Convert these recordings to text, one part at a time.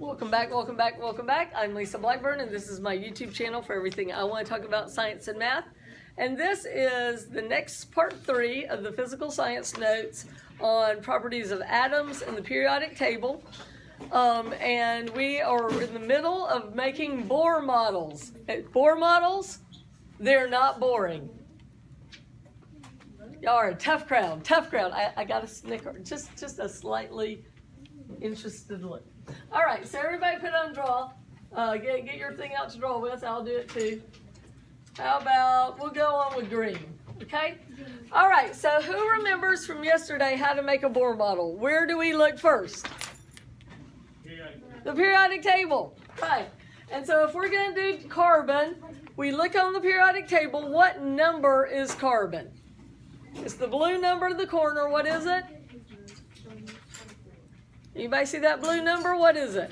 Welcome back, welcome back, welcome back. I'm Lisa Blackburn, and this is my YouTube channel for everything I want to talk about science and math. And this is the next part 3 of the physical science notes on properties of atoms in the periodic table. And we are in the middle of making Bohr models. Bohr models, they're not boring. Y'all are a tough crowd, tough crowd. I got a snicker, just a slightly interested look. All right, so everybody put on draw. Get your thing out to draw with. I'll do it too. How about, we'll go on with green, okay? All right, so who remembers from yesterday how to make a Bohr model? Where do we look first? The periodic table, right. And so if we're going to do carbon, we look on the periodic table. What number is carbon? It's the blue number in the corner. What is it? Anybody see that blue number? What is it?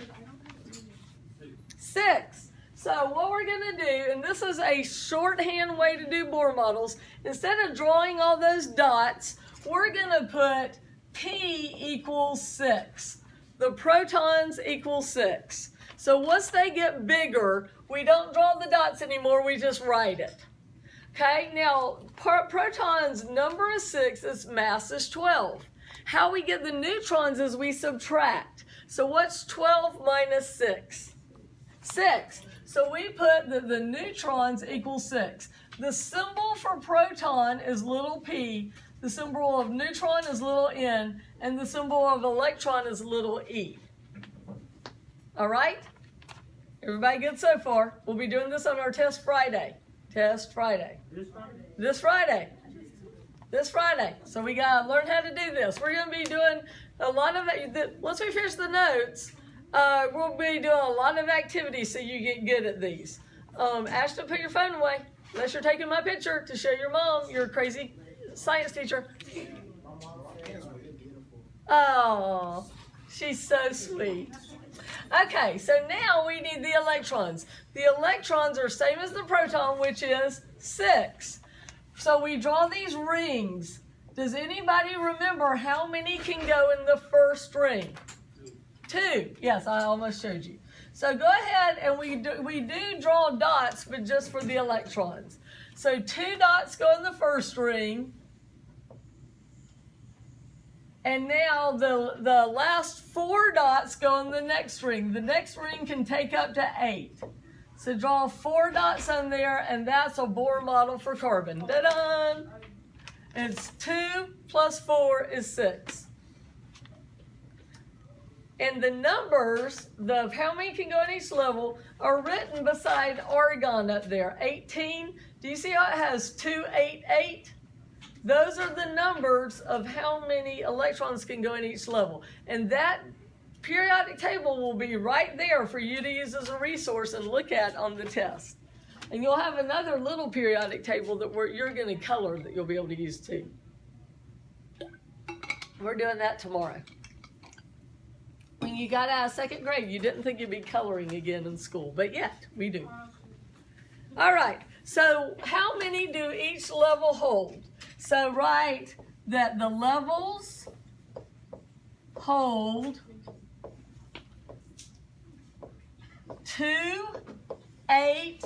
6. So what we're going to do, and this is a shorthand way to do Bohr models, instead of drawing all those dots, we're going to put P equals 6. The protons equal 6. So once they get bigger, we don't draw the dots anymore, we just write it. Okay, now protons number is 6, its mass is 12. How we get the neutrons is we subtract. So what's 12 minus 6? 6. So we put that the neutrons equal 6. The symbol for proton is little p, the symbol of neutron is little n, and the symbol of electron is little e. All right? Everybody good so far? We'll be doing this on our test Friday. Test Friday. This Friday. This Friday. So we got to learn how to do this. We're going to be doing a lot of it. Once we finish the notes, we'll be doing a lot of activities so you get good at these. Ashton, put your phone away. Unless you're taking my picture to show your mom, your crazy science teacher. Oh, she's so sweet. Okay, so now we need the electrons. The electrons are same as the proton, which is 6. So we draw these rings. Does anybody remember how many can go in the first ring? 2. Yes, I almost showed you. So go ahead and we do draw dots, but just for the electrons. So 2 dots go in the first ring. And now the last 4 dots go in the next ring. The next ring can take up to 8. So draw 4 dots on there, and that's a Bohr model for carbon. Ta-da! It's 2 plus 4 is 6. And the numbers of how many can go in each level are written beside argon up there. 18. Do you see how it has 2, 8, 8? Those are the numbers of how many electrons can go in each level. And that periodic table will be right there for you to use as a resource and look at on the test. And you'll have another little periodic table that you're going to color that you'll be able to use too. We're doing that tomorrow. When you got out of 2nd grade, you didn't think you'd be coloring again in school, but yet we do. All right, so how many do each level hold? So write that the levels hold 2, 8,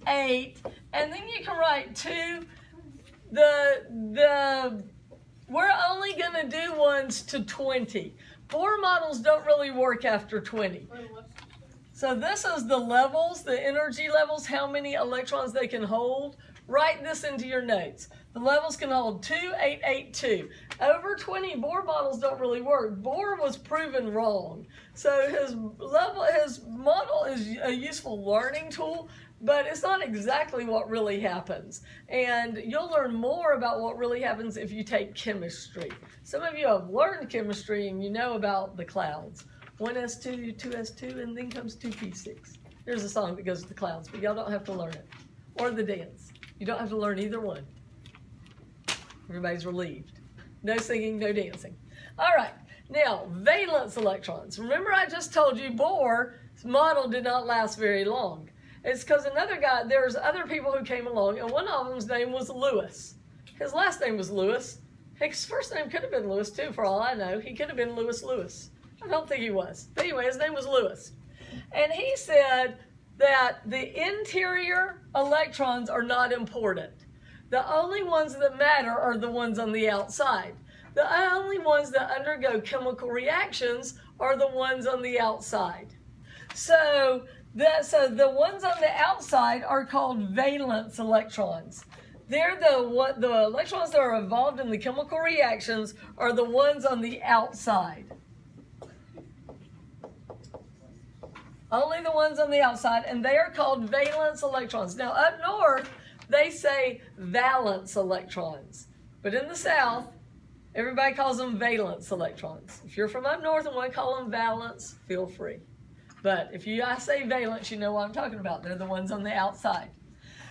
8, and then you can write 2. We're only going to do ones to 20. Bohr models don't really work after 20. So this is the levels, the energy levels, how many electrons they can hold. Write this into your notes. The levels can hold 2, 8, 8, 2. Over 20, Bohr models don't really work. Bohr was proven wrong. So his model is a useful learning tool, but it's not exactly what really happens. And you'll learn more about what really happens if you take chemistry. Some of you have learned chemistry and you know about the clouds. 1s2, 2s2, and then comes 2p6. There's a song that goes with the clouds, but y'all don't have to learn it. Or the dance. You don't have to learn either one. Everybody's relieved. No singing, no dancing. All right, now, valence electrons. Remember I just told you Bohr's model did not last very long. It's because there's other people who came along, and one of them's name was Lewis. His last name was Lewis. His first name could have been Lewis too, for all I know. He could have been Lewis. I don't think he was. But anyway, his name was Lewis. And he said that the interior electrons are not important. The only ones that matter are the ones on the outside. The only ones that undergo chemical reactions are the ones on the outside. So the ones on the outside are called valence electrons. They're the electrons that are involved in the chemical reactions are the ones on the outside. Only the ones on the outside, and they are called valence electrons. Now up north, they say valence electrons. But in the south, everybody calls them valence electrons. If you're from up north and want to call them valence, feel free. But if I say valence, you know what I'm talking about. They're the ones on the outside.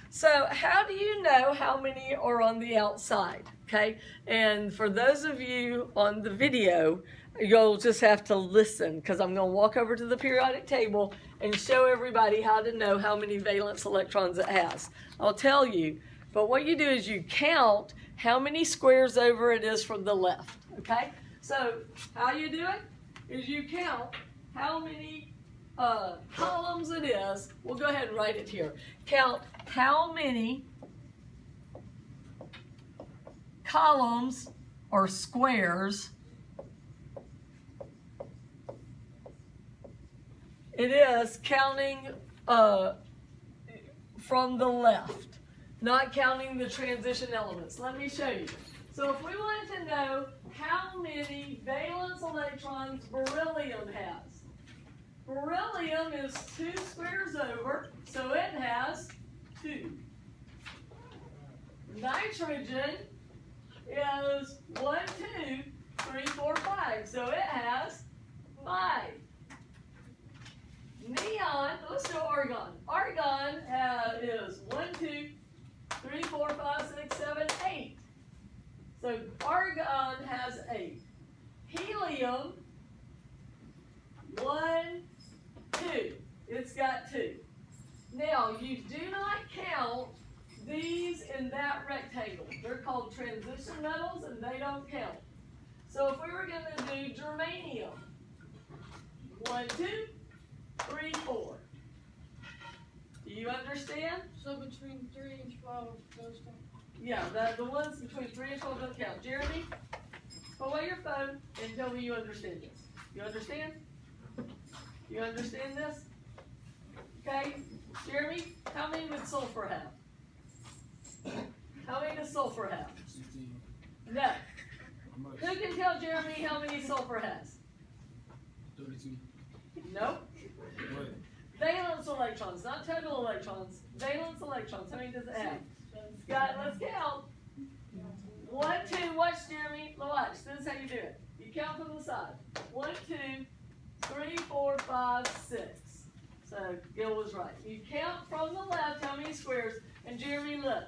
So how do you know how many are on the outside? Okay, and for those of you on the video, you'll just have to listen because I'm going to walk over to the periodic table and show everybody how to know how many valence electrons it has. I'll tell you, but what you do is you count how many squares over it is from the left. Okay, so how you do it is you count how many columns it is. We'll go ahead and write it here. Count how many columns or squares it is, counting from the left, not counting the transition elements. Let me show you. So if we wanted to know how many valence electrons beryllium has, beryllium is 2 squares over, so it has 2. Nitrogen is 1, 2, 3, 4, 5, so it has 5. Neon, let's do argon. Argon is 1, 2, 3, 4, 5, 6, 7, 8. So argon has 8. Helium, 1, 2. It's got 2. Now, you do not count these in that rectangle. They're called transition metals, and they don't count. So if we were going to do germanium, 1, 2, 3, 4. Do you understand? So between 3 and 12, those don't. Yeah, the ones between 3 and 12 don't count. Jeremy, pull away your phone and tell me you understand this. You understand? You understand this? Okay, Jeremy, how many would sulfur have? How many does sulfur have? 16. No. Who can tell Jeremy how many sulfur has? 32. Nope. What? Valence electrons, not total electrons. Valence electrons. How many does it have? Let's count. 1, 2. Watch, Jeremy. Watch. This is how you do it. You count from the side. 1, 2, 3, 4, 5, 6. So Gil was right. You count from the left how many squares. And Jeremy, look.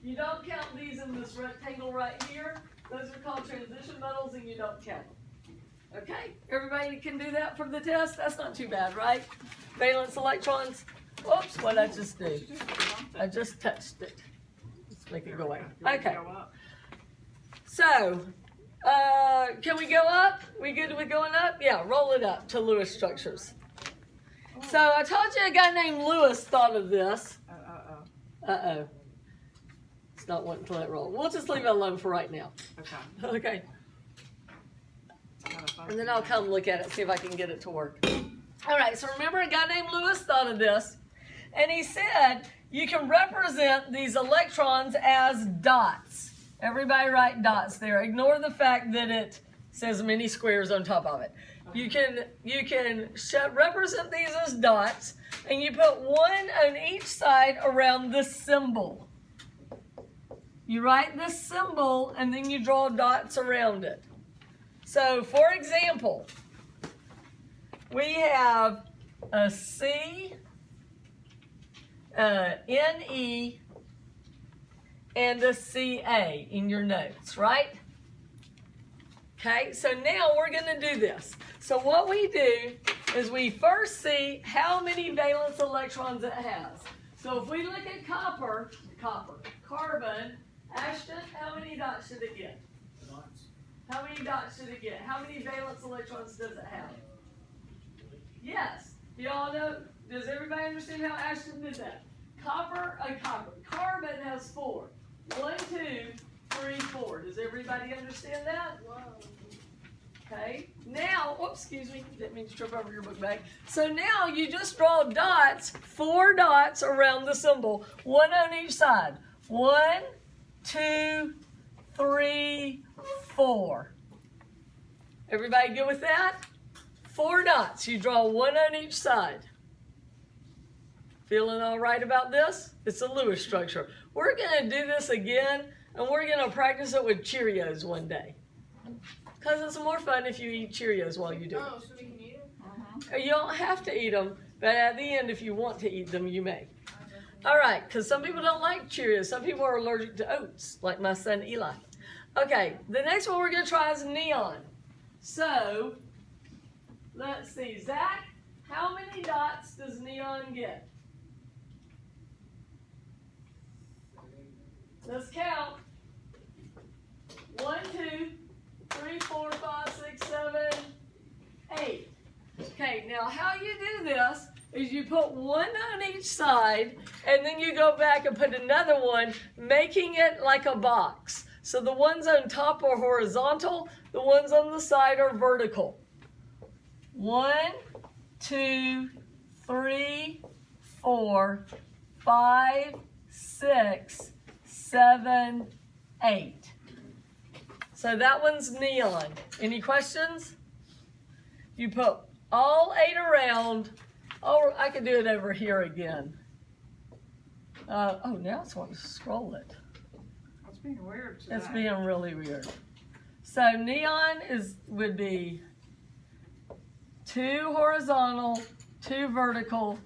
You don't count these in this rectangle right here. Those are called transition metals, and you don't count them. Okay? Everybody can do that for the test? That's not too bad, right? Valence electrons. Oops, what did I just do? I just touched it. Let's make it go away. Okay. So, can we go up? We good with going up? Yeah, roll it up to Lewis structures. So I told you a guy named Lewis thought of this. Uh-oh. It's not wanting to let it roll. We'll just leave it alone for right now. Okay. Okay. And then I'll come look at it, see if I can get it to work. All right, so remember a guy named Lewis thought of this. And he said you can represent these electrons as dots. Everybody write dots there. Ignore the fact that it says many squares on top of it. You can represent these as dots, and you put one on each side around the symbol. You write this symbol, and then you draw dots around it. So, for example, we have a C, NE, and a CA in your notes, right? Okay, so now we're going to do this. So what we do is we first see how many valence electrons it has. So if we look at carbon, Ashton, how many dots should it get? Dots. How many dots should it get? How many valence electrons does it have? Yes. Y'all know, does everybody understand how Ashton did that? Carbon has 4. 1, 2, 3, 4. Does everybody understand that? Wow. Okay. Now, oops, excuse me, didn't mean to trip over your book bag. So now you just draw dots, 4 dots around the symbol, 1 on each side. 1, 2, 3, 4. Everybody good with that? 4 dots. You draw 1 on each side. Feeling all right about this? It's a Lewis structure. We're going to do this again, and we're going to practice it with Cheerios one day. Because it's more fun if you eat Cheerios while you do it. Oh, so we can eat them? You don't have to eat them, but at the end, if you want to eat them, you may. All right, because some people don't like Cheerios. Some people are allergic to oats, like my son Eli. Okay, the next one we're going to try is neon. So, let's see. Zach, how many dots does neon get? Let's count. 1, 2, 3, 4, 5, 6, 7, 8. Okay, now how you do this is you put 1 on each side, and then you go back and put another one, making it like a box. So the ones on top are horizontal, the ones on the side are vertical. 1, 2, 3, 4, 5, 6, 7, 8. So that one's neon. Any questions? You put all 8 around. Oh, I could do it over here again. Now it's wanting to scroll it. It's being weird today. It's being really weird. So neon would be 2 horizontal, 2 vertical,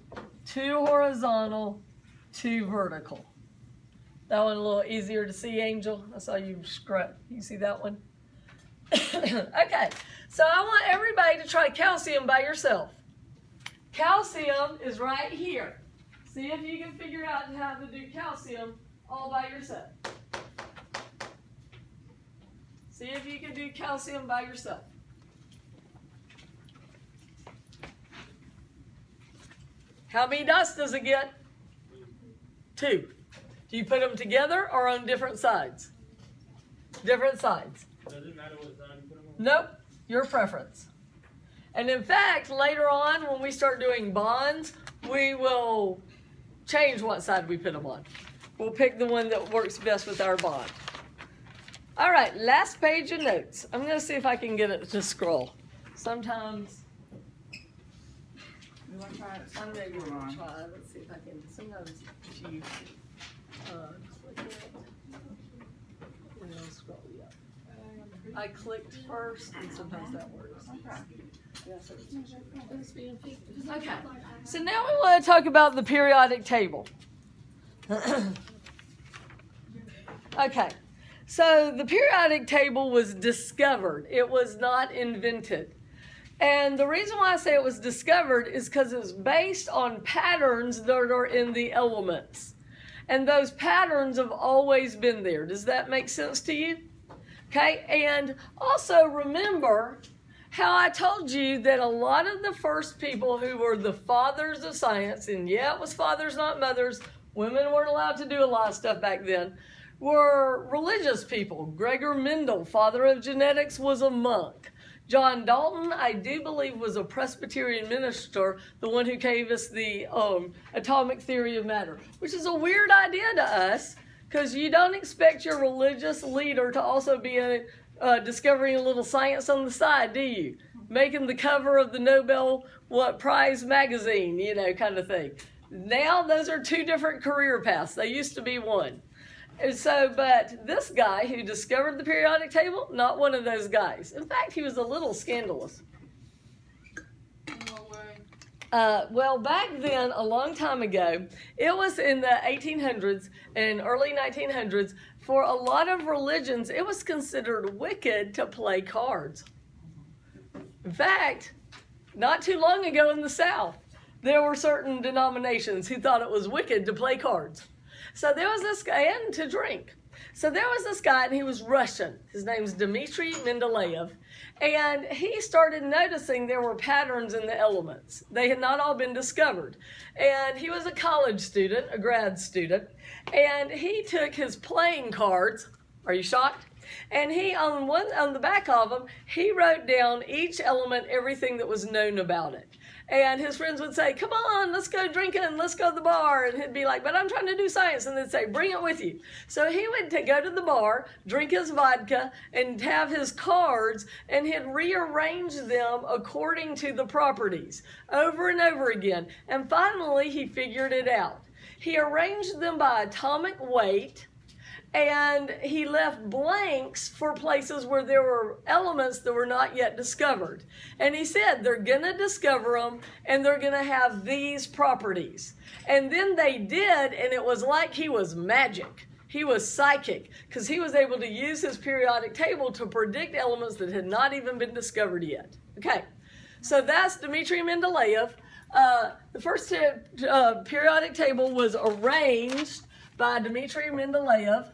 2 horizontal, 2 vertical. That one a little easier to see, Angel. I saw you scrub. You see that one? Okay, so I want everybody to try calcium by yourself. Calcium is right here. See if you can figure out how to do calcium all by yourself. See if you can do calcium by yourself. How many dots does it get? 2. Do you put them together or on different sides? Different sides. Does it matter what side you put them on? Nope, your preference. And in fact, later on when we start doing bonds, we will change what side we put them on. We'll pick the one that works best with our bond. All right, last page of notes. I'm going to see if I can get it to scroll. Sometimes You want to try it? I'm going to Hold on. try. Let's see if I can. Sometimes if you click it, it'll scroll you up. I clicked first, and sometimes that works. Okay, so now we want to talk about the periodic table. Okay, so the periodic table was discovered. It was not invented. And the reason why I say it was discovered is because it's based on patterns that are in the elements. And those patterns have always been there. Does that make sense to you? Okay, and also remember how I told you that a lot of the first people who were the fathers of science, and yeah, it was fathers, not mothers, women weren't allowed to do a lot of stuff back then, were religious people. Gregor Mendel, father of genetics, was a monk. John Dalton, I do believe, was a Presbyterian minister, the one who gave us the atomic theory of matter, which is a weird idea to us, because you don't expect your religious leader to also be discovering a little science on the side, do you? Making the cover of the Nobel Prize magazine, you know, kind of thing. Now those are 2 different career paths. They used to be one. And so, but this guy who discovered the periodic table, not one of those guys. In fact, he was a little scandalous. No way. Well, back then, a long time ago, it was in the 1800s and early 1900s, for a lot of religions, it was considered wicked to play cards. In fact, not too long ago in the South, there were certain denominations who thought it was wicked to play cards. So there was this guy, and to drink. So there was this guy, and he was Russian. His name's Dmitry Mendeleev. And he started noticing there were patterns in the elements. They had not all been discovered. And he was a college student, a grad student. And he took his playing cards. Are you shocked? And he, on the back of them, he wrote down each element, everything that was known about it. And his friends would say, come on, let's go drinking, let's go to the bar. And he'd be like, but I'm trying to do science. And they'd say, bring it with you. So he would go to the bar, drink his vodka, and have his cards, and he'd rearrange them according to the properties over and over again. And finally, he figured it out. He arranged them by atomic weight, and he left blanks for places where there were elements that were not yet discovered. And he said they're going to discover them, and they're going to have these properties. And then they did, and it was like he was magic. He was psychic, because he was able to use his periodic table to predict elements that had not even been discovered yet. Okay, so that's Dmitry Mendeleev. The first periodic table was arranged by Dmitry Mendeleev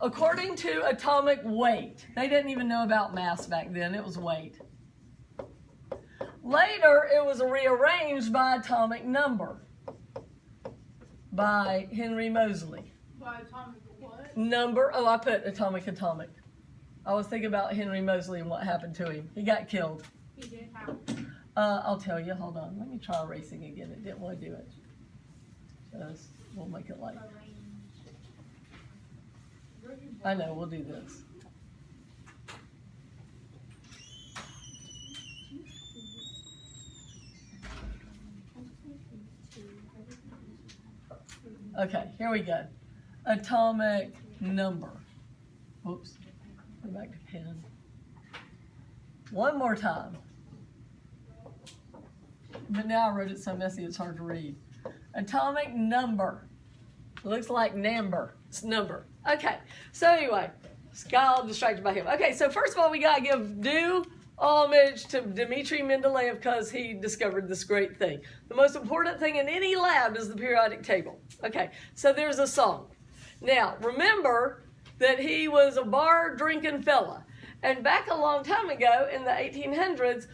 according to atomic weight. They didn't even know about mass back then. It was weight. Later, it was rearranged by atomic number by Henry Moseley. By atomic what? Number. Oh, I put atomic. I was thinking about Henry Moseley and what happened to him. He got killed. He did how? I'll tell you. Hold on. Let me try erasing again. It didn't want to do it. Just, we'll make it light. I know. We'll do this. Okay. Here we go. Atomic number. Oops. Go back to pen. One more time. But now I wrote it so messy it's hard to read. Atomic number. Looks like number. It's number. Okay. So anyway, got all distracted by him. Okay, so first of all, we got to give due homage to Dmitry Mendeleev because he discovered this great thing. The most important thing in any lab is the periodic table. Okay, so there's a song. Now, remember that he was a bar drinking fella. And back a long time ago in the 1800s,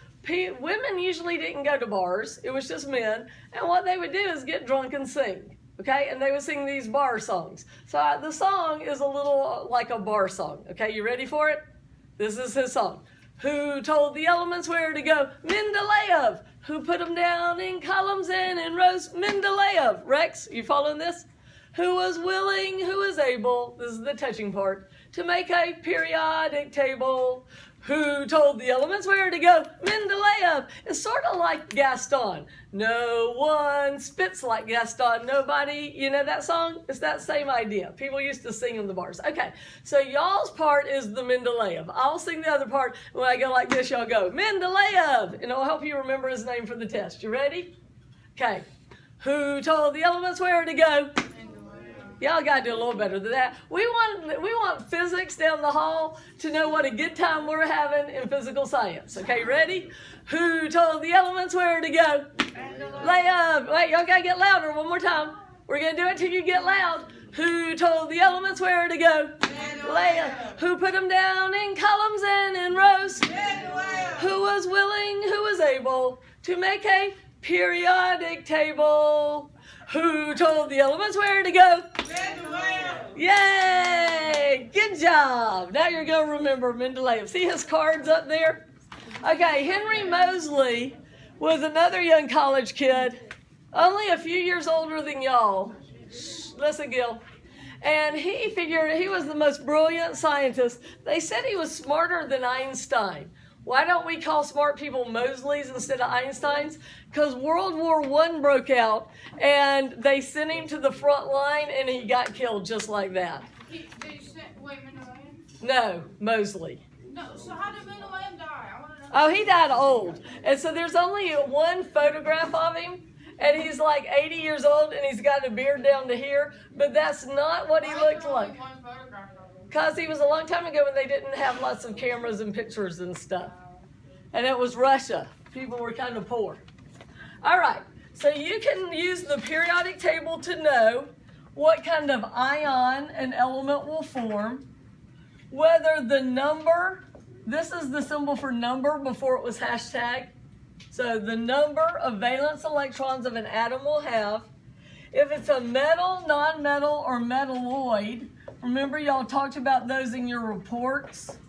women usually didn't go to bars. It was just men. And what they would do is get drunk and sing. Okay, and they would sing these bar songs. So the song is a little like a bar song. Okay, you ready for it? This is his song. Who told the elements where to go? Mendeleev. Who put them down in columns and in rows? Mendeleev. Rex, you following this? Who was willing, who was able, this is the touching part, to make a periodic table? Who told the elements where to go? Mendeleev. It's sort of like Gaston. No one spits like Gaston. Nobody, you know that song? It's that same idea. People used to sing in the bars. Okay, so y'all's part is the Mendeleev. I'll sing the other part. When I go like this, y'all go, Mendeleev. And it'll help you remember his name for the test. You ready? Okay. Who told the elements where to go? Y'all got to do a little better than that. We want physics down the hall to know what a good time we're having in physical science. Okay, ready? Who told the elements where to go? Mendeleev. Wait, y'all got to get louder one more time. We're going to do it till you get loud. Who told the elements where to go? Mendeleev. Who put them down in columns and in rows? Mendeleev. Who was willing, who was able to make a periodic table? Who told the elements where to go? Mendeleev. Yay! Good job. Now you're going to remember Mendeleev. See his cards up there? Okay, Henry Moseley was another young college kid, only a few years older than y'all. Shh, listen, Gil. And he figured he was the most brilliant scientist. They said he was smarter than Einstein. Why don't we call smart people Moseleys instead of Einsteins? Because World War I broke out, and they sent him to the front line, and he got killed just like that. Did you say, wait, Mendeleev? No, Moseley. No, so how did Mendeleev die? I want to know. Oh, he died old. And so there's only one photograph of him, and he's like 80 years old, and he's got a beard down to here, but that's not what he looked like. One photograph of him? Because he was a long time ago when they didn't have lots of cameras and pictures and stuff. And it was Russia. People were kind of poor. All right. So you can use the periodic table to know what kind of ion an element will form, whether the number, this is the symbol for number before it was hashtag, so the number of valence electrons of an atom will have, if it's a metal, non-metal, or metalloid. Remember y'all talked about those in your reports.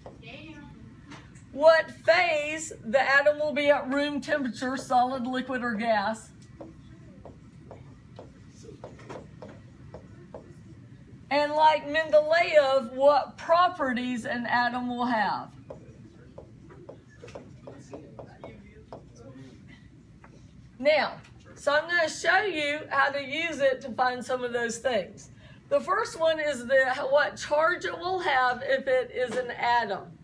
What phase the atom will be at room temperature, solid, liquid, or gas. And like Mendeleev, what properties an atom will have. Now, so I'm going to show you how to use it to find some of those things. The first one is what charge it will have if it is an atom.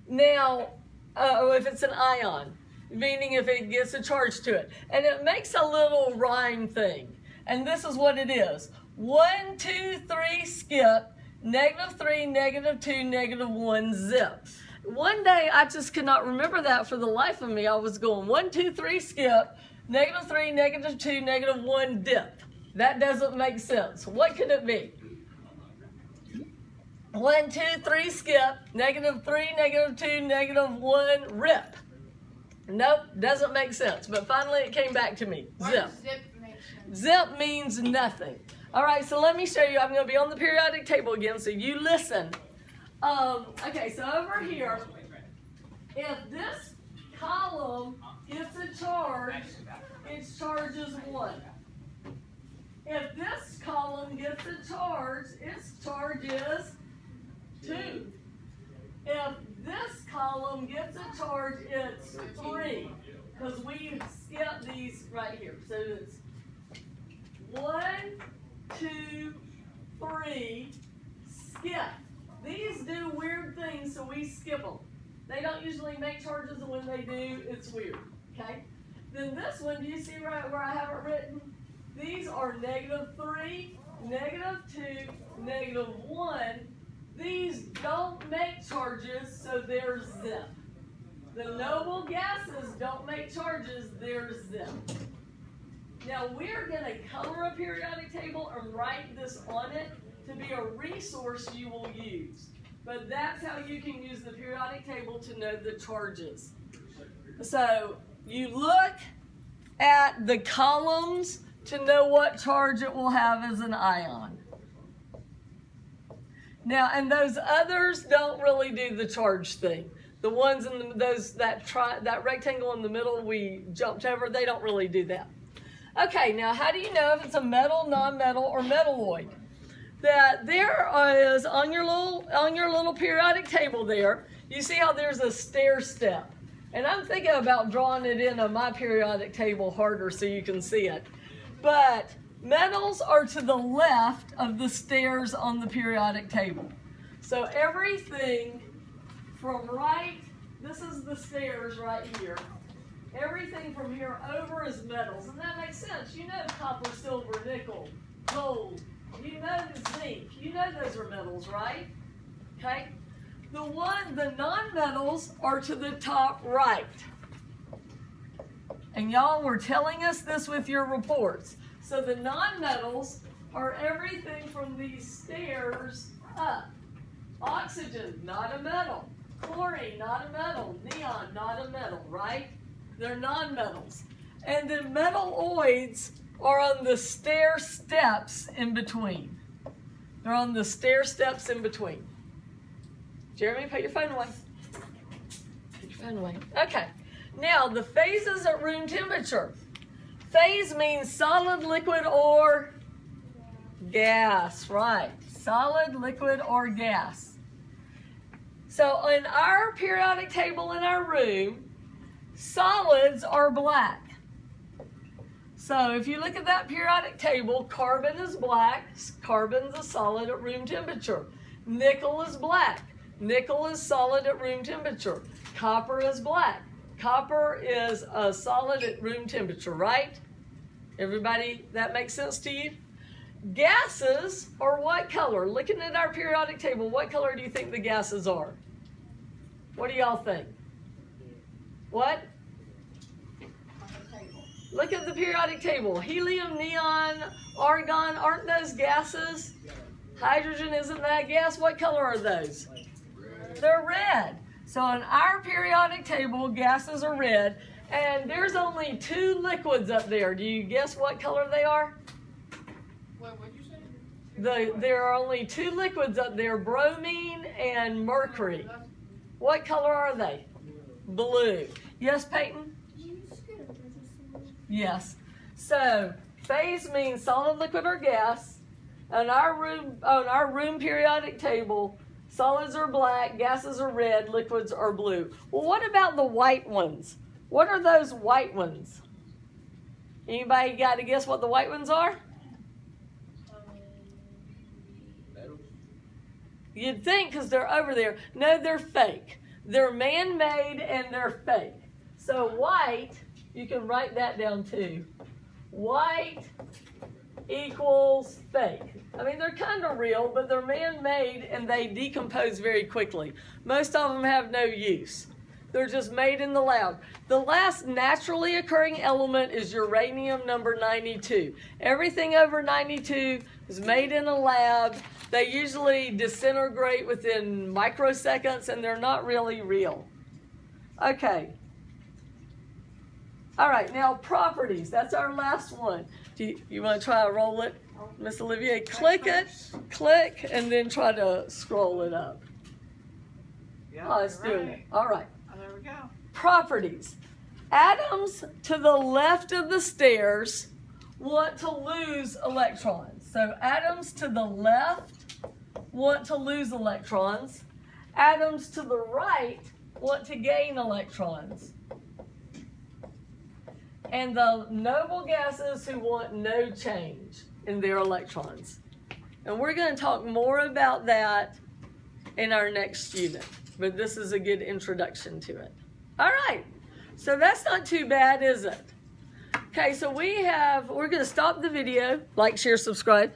Now, if it's an ion, meaning if it gets a charge to it. And it makes a little rhyme thing. And this is what it is. 1, 2, 3, skip, -3, -2, -1, zip. One day, I just could not remember that for the life of me. I was going 1, 2, 3, skip, -3, -2, -1, dip. That doesn't make sense. What could it be? 1, 2, 3, skip, -3, -2, -1, rip. Nope, doesn't make sense. But finally it came back to me. Why Zip. does zip make sense? Zip means nothing. All right, so let me show you. I'm going to be on the periodic table again, so you listen. Okay, so over here, if this column gets a charge, its charge is 1. If this column gets a charge, its charge is 2. If this column gets a charge, it's 3. Because we skip these right here. So it's 1, 2, 3, skip. These do weird things, so we skip them. They don't usually make charges, and when they do, it's weird. Okay? Then this one, do you see right where I have it written? These are -3, -2, -1. These don't make charges, so they're zip. The noble gases don't make charges, they're zip. Now we're going to color a periodic table and write this on it to be a resource you will use. But that's how you can use the periodic table to know the charges. So you look at the columns to know what charge it will have as an ion. Now, and those others don't really do the charge thing. The ones in that rectangle in the middle we jumped over, they don't really do that. Okay, now how do you know if it's a metal, non-metal, or metalloid? That there is on your little periodic table there, you see how there's a stair step. And I'm thinking about drawing it in on my periodic table harder so you can see it. But metals are to the left of the stairs on the periodic table. So everything from right, this is the stairs right here. Everything from here over is metals. And that makes sense. You know copper, silver, nickel, gold. You know the zinc. You know those are metals, right? Okay? The non-metals are to the top right. And y'all were telling us this with your reports. So the non-metals are everything from these stairs up. Oxygen, not a metal. Chlorine, not a metal. Neon, not a metal, right? They're non-metals. And then metalloids are on the stair steps in between. They're on the stair steps in between. Jeremy, put your phone away. Put your phone away. Okay. Now, the phases at room temperature. Phase means solid, liquid, or gas, right? Solid, liquid, or gas. So in our periodic table in our room, solids are black. So if you look at that periodic table, carbon is black. Carbon's a solid at room temperature. Nickel is black. Nickel is solid at room temperature. Copper is black. Copper is a solid at room temperature, right? Everybody, that makes sense to you? Gases are what color? Looking at our periodic table, what color do you think the gases are? What do y'all think? What? Look at the periodic table. Helium, neon, argon, aren't those gases? Hydrogen, isn't that a gas? What color are those? They're red. So in our periodic table, gases are red, and there's only 2 liquids up there. Do you guess what color they are? Wait, what'd you say? There are only 2 liquids up there, bromine and mercury. What color are they? Blue. Yes, Peyton? Yes. So phase means solid, liquid, or gas. On our room periodic table, solids are black, gases are red, liquids are blue. Well, what about the white ones? What are those white ones? Anybody got to guess what the white ones are? You'd think because they're over there. No, they're fake. They're man-made and they're fake. So white, you can write that down too. White equals fake. I mean, they're kind of real, but they're man-made and they decompose very quickly. Most of them have no use. They're just made in the lab. The last naturally occurring element is uranium number 92. Everything over 92 is made in a lab. They usually disintegrate within microseconds and they're not really real. Okay. All right, now properties. That's our last one. Do you want to try to roll it, Miss Olivier? Click it, click, and then try to scroll it up. Yeah, Oh, it's doing it. All right. Oh, there we go. Properties. Atoms to the left of the stairs want to lose electrons. So atoms to the left want to lose electrons. Atoms to the right want to gain electrons. And the noble gases who want no change in their electrons. And we're going to talk more about that in our next unit. But this is a good introduction to it. All right. So that's not too bad, is it? Okay, so we're going to stop the video. Like, share, subscribe.